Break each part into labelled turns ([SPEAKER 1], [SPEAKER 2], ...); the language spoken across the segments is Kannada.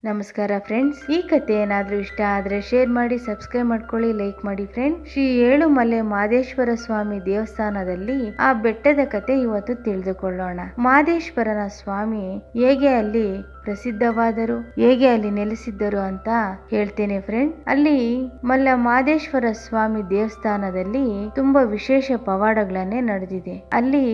[SPEAKER 1] ನಮಸ್ಕಾರ ಫ್ರೆಂಡ್ಸ್, ಈ ಕತೆ ಏನಾದರೂ ಇಷ್ಟ ಆದರೆ ಶೇರ್ ಮಾಡಿ, ಸಬ್ಸ್ಕ್ರೈಬ್ ಮಾಡ್ಕೊಳ್ಳಿ, ಲೈಕ್ ಮಾಡಿ ಫ್ರೆಂಡ್ಸ್. ಶ್ರೀ ಏಳುಮಲೆ ಮಹದೇಶ್ವರ ಸ್ವಾಮಿ ದೇವಸ್ಥಾನದಲ್ಲಿ ಆ ಬೆಟ್ಟದ ಕತೆ ಇವತ್ತು ತಿಳಿದುಕೊಳ್ಳೋಣ. ಮಹದೇಶ್ವರನ ಸ್ವಾಮಿ ಹೇಗೆ ಅಲ್ಲಿ ಪ್ರಸಿದ್ಧವಾದರು, ಹೇಗೆ ಅಲ್ಲಿ ನೆಲೆಸಿದ್ದರು ಅಂತ ಹೇಳ್ತೇನೆ ಫ್ರೆಂಡ್. ಅಲ್ಲಿ ಮಹದೇಶ್ವರ ಸ್ವಾಮಿ ದೇವಸ್ಥಾನದಲ್ಲಿ ತುಂಬಾ ವಿಶೇಷ ಪವಾಡಗಳನ್ನೇ ನಡೆದಿದೆ. ಅಲ್ಲಿ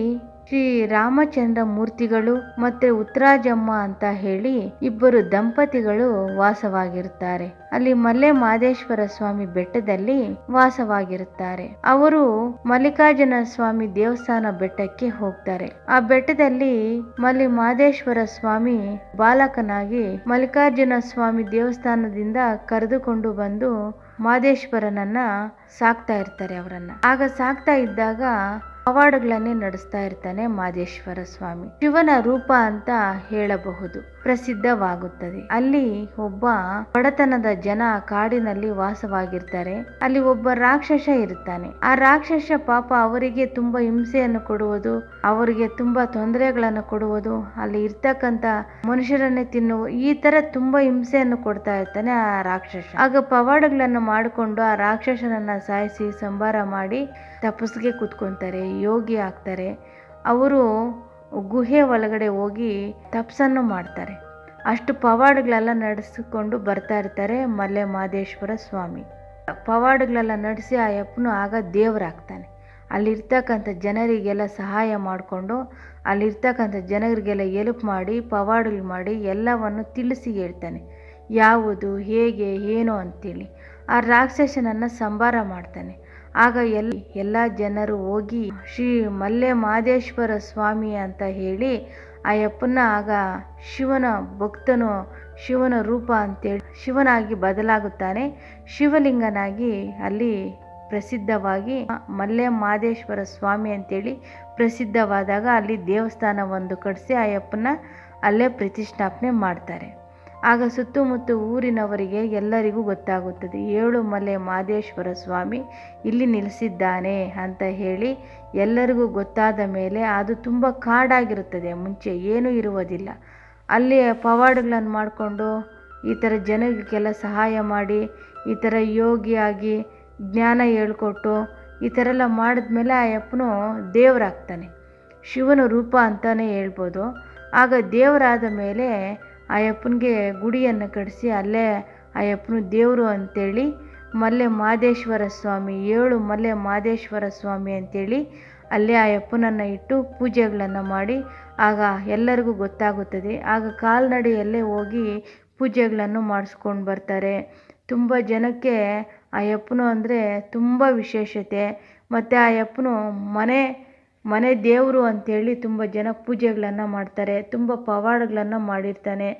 [SPEAKER 1] ಶ್ರೀ ರಾಮಚಂದ್ರ ಮೂರ್ತಿಗಳು ಮತ್ತೆ ಉತ್ತರಾಜಮ್ಮ ಅಂತ ಹೇಳಿ ಇಬ್ಬರು ದಂಪತಿಗಳು ವಾಸವಾಗಿರುತ್ತಾರೆ. ಅಲ್ಲಿ ಮಹದೇಶ್ವರ ಸ್ವಾಮಿ ಬೆಟ್ಟದಲ್ಲಿ ವಾಸವಾಗಿರುತ್ತಾರೆ. ಅವರು ಮಲ್ಲಿಕಾರ್ಜುನ ಸ್ವಾಮಿ ದೇವಸ್ಥಾನ ಬೆಟ್ಟಕ್ಕೆ ಹೋಗ್ತಾರೆ. ಆ ಬೆಟ್ಟದಲ್ಲಿ ಮಹದೇಶ್ವರ ಸ್ವಾಮಿ ಬಾಲಕನಾಗಿ ಮಲ್ಲಿಕಾರ್ಜುನ ಸ್ವಾಮಿ ದೇವಸ್ಥಾನದಿಂದ ಕರೆದುಕೊಂಡು ಬಂದು ಮಹದೇಶ್ವರನನ್ನ ಸಾಕ್ತಾ ಇರ್ತಾರೆ. ಆಗ ಸಾಕ್ತಾ ಇದ್ದಾಗ ಪವಾಡಗಳನ್ನೇ ನಡೆಸ್ತಾ ಇರ್ತಾನೆ ಮಹದೇಶ್ವರ ಸ್ವಾಮಿ. ಶಿವನ ರೂಪ ಅಂತ ಹೇಳಬಹುದು, ಪ್ರಸಿದ್ಧವಾಗುತ್ತದೆ. ಅಲ್ಲಿ ಒಬ್ಬ ಬಡತನದ ಜನ ಕಾಡಿನಲ್ಲಿ ವಾಸವಾಗಿರ್ತಾರೆ. ಅಲ್ಲಿ ಒಬ್ಬ ರಾಕ್ಷಸ ಇರ್ತಾನೆ. ಆ ರಾಕ್ಷಸ ಪಾಪ ಅವರಿಗೆ ತುಂಬಾ ಹಿಂಸೆಯನ್ನು ಕೊಡುವುದು, ಅವರಿಗೆ ತುಂಬಾ ತೊಂದರೆಗಳನ್ನು ಕೊಡುವುದು, ಅಲ್ಲಿ ಇರ್ತಕ್ಕಂತ ಮನುಷ್ಯರನ್ನೇ ತಿನ್ನುವ ಈ ತರ ತುಂಬಾ ಹಿಂಸೆಯನ್ನು ಕೊಡ್ತಾ ಇರ್ತಾನೆ ಆ ರಾಕ್ಷಸ. ಆಗ ಪವಾಡಗಳನ್ನು ಮಾಡಿಕೊಂಡು ಆ ರಾಕ್ಷಸನನ್ನ ಸಾಯಿಸಿ ಸಂಹಾರ ಮಾಡಿ ತಪಸ್ಸಿಗೆ ಕೂತ್ಕೊಂತಾರೆ, ಯೋಗಿ ಆಗ್ತಾರೆ. ಅವರು ಗುಹೆ ಒಳಗಡೆ ಹೋಗಿ ತಪಸ್ಸನ್ನು ಮಾಡ್ತಾರೆ. ಅಷ್ಟು ಪವಾಡಗಳೆಲ್ಲ ನಡೆಸಿಕೊಂಡು ಬರ್ತಾ ಇರ್ತಾರೆ ಮಹದೇಶ್ವರ ಸ್ವಾಮಿ. ಪವಾಡಗಳೆಲ್ಲ ನಡೆಸಿ ಆ ಯಪ್ಪನು ಆಗ ದೇವರಾಗ್ತಾನೆ. ಅಲ್ಲಿರ್ತಕ್ಕಂಥ ಜನರಿಗೆಲ್ಲ ಸಹಾಯ ಮಾಡಿಕೊಂಡು ಅಲ್ಲಿರ್ತಕ್ಕಂಥ ಜನರಿಗೆಲ್ಲ ಎಲ್ಪ್ ಮಾಡಿ ಪವಾಡಗಳು ಮಾಡಿ ಎಲ್ಲವನ್ನು ತಿಳಿಸಿ ಹೇಳ್ತಾನೆ, ಯಾವುದು ಹೇಗೆ ಏನು ಅಂತೇಳಿ. ಆ ರಾಕ್ಷಸನನ್ನ ಸಂಹಾರ ಮಾಡ್ತಾನೆ. ಆಗ ಎಲ್ಲ ಜನರು ಹೋಗಿ ಶ್ರೀ ಮಹದೇಶ್ವರ ಸ್ವಾಮಿ ಅಂತ ಹೇಳಿ ಆ ಯಪ್ಪನ ಆಗ ಶಿವನ ಭಕ್ತನು, ಶಿವನ ರೂಪ ಅಂತೇಳಿ ಶಿವನಾಗಿ ಬದಲಾಗುತ್ತಾನೆ. ಶಿವಲಿಂಗನಾಗಿ ಅಲ್ಲಿ ಪ್ರಸಿದ್ಧವಾಗಿ ಮಹದೇಶ್ವರ ಸ್ವಾಮಿ ಅಂತೇಳಿ ಪ್ರಸಿದ್ಧವಾದಾಗ ಅಲ್ಲಿ ದೇವಸ್ಥಾನ ಒಂದು ಕಟ್ಟಿಸಿ ಆ ಯಪ್ಪನ ಅಲ್ಲೇ ಪ್ರತಿಷ್ಠಾಪನೆ ಮಾಡ್ತಾರೆ. ಆಗ ಸುತ್ತಮುತ್ತ ಊರಿನವರಿಗೆ ಎಲ್ಲರಿಗೂ ಗೊತ್ತಾಗುತ್ತದೆ, ಏಳುಮಲೆ ಮಹದೇಶ್ವರ ಸ್ವಾಮಿ ಇಲ್ಲಿ ನಿಲ್ಲಿಸಿದ್ದಾನೆ ಅಂತ ಹೇಳಿ ಎಲ್ಲರಿಗೂ ಗೊತ್ತಾದ ಮೇಲೆ ಅದು ತುಂಬ ಕಾಡಾಗಿರುತ್ತದೆ. ಮುಂಚೆ ಏನೂ ಇರುವುದಿಲ್ಲ. ಅಲ್ಲಿ ಪವಾಡಗಳನ್ನು ಮಾಡಿಕೊಂಡು ಈ ಥರ ಜನಗಳಿಗೆಲ್ಲ ಸಹಾಯ ಮಾಡಿ ಈ ಥರ ಯೋಗಿಯಾಗಿ ಜ್ಞಾನ ಹೇಳ್ಕೊಟ್ಟು ಈ ಥರ ಎಲ್ಲ ಮಾಡಿದ್ಮೇಲೆ ಆ ಯಪ್ಪನು ದೇವರಾಗ್ತಾನೆ. ಶಿವನ ರೂಪ ಅಂತಲೇ ಹೇಳ್ಬೋದು. ಆಗ ದೇವರಾದ ಮೇಲೆ ಆ ಯಪ್ಪನಿಗೆ ಗುಡಿಯನ್ನು ಕಟ್ಟಿಸಿ ಅಲ್ಲೇ ಆ ಯಪ್ಪನು ದೇವರು ಅಂತೇಳಿ ಮಹದೇಶ್ವರ ಸ್ವಾಮಿ, ಮಹದೇಶ್ವರ ಸ್ವಾಮಿ ಅಂತೇಳಿ ಅಲ್ಲೇ ಆ ಯಪ್ಪನನ್ನು ಇಟ್ಟು ಪೂಜೆಗಳನ್ನು ಮಾಡಿ ಆಗ ಎಲ್ಲರಿಗೂ ಗೊತ್ತಾಗುತ್ತದೆ. ಆಗ ಕಾಲ್ನಡಿಯಲ್ಲೇ ಹೋಗಿ ಪೂಜೆಗಳನ್ನು ಮಾಡಿಸ್ಕೊಂಡು ಬರ್ತಾರೆ. ತುಂಬ ಜನಕ್ಕೆ ಆ ಯಪ್ಪನು ಅಂದರೆ ತುಂಬ ವಿಶೇಷತೆ. ಮತ್ತು ಆ ಯಪ್ಪನು ಮನೆ ದೇವರು ಅಂತೇಳಿ ತುಂಬ ಜನ ಪೂಜೆಗಳನ್ನು ಮಾಡ್ತಾರೆ. ತುಂಬ ಪವಾಡಗಳನ್ನು ಮಾಡಿರ್ತಾನೆ.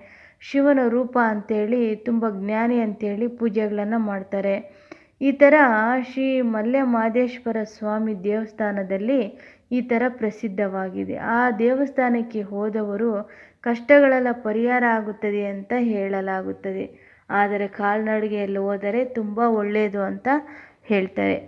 [SPEAKER 1] ಶಿವನ ರೂಪ ಅಂತೇಳಿ ತುಂಬ ಜ್ಞಾನಿ ಅಂತೇಳಿ ಪೂಜೆಗಳನ್ನು ಮಾಡ್ತಾರೆ. ಈ ಥರ ಶ್ರೀ ಮಹದೇಶ್ವರ ಸ್ವಾಮಿ ದೇವಸ್ಥಾನದಲ್ಲಿ ಈ ಥರ ಪ್ರಸಿದ್ಧವಾಗಿದೆ. ಆ ದೇವಸ್ಥಾನಕ್ಕೆ ಹೋದವರು ಕಷ್ಟಗಳೆಲ್ಲ ಪರಿಹಾರ ಆಗುತ್ತದೆ ಅಂತ ಹೇಳಲಾಗುತ್ತದೆ. ಆದರೆ ಕಾಲ್ನಡಿಗೆಯಲ್ಲಿ ಹೋದರೆ ತುಂಬ ಒಳ್ಳೆಯದು ಅಂತ ಹೇಳ್ತಾರೆ.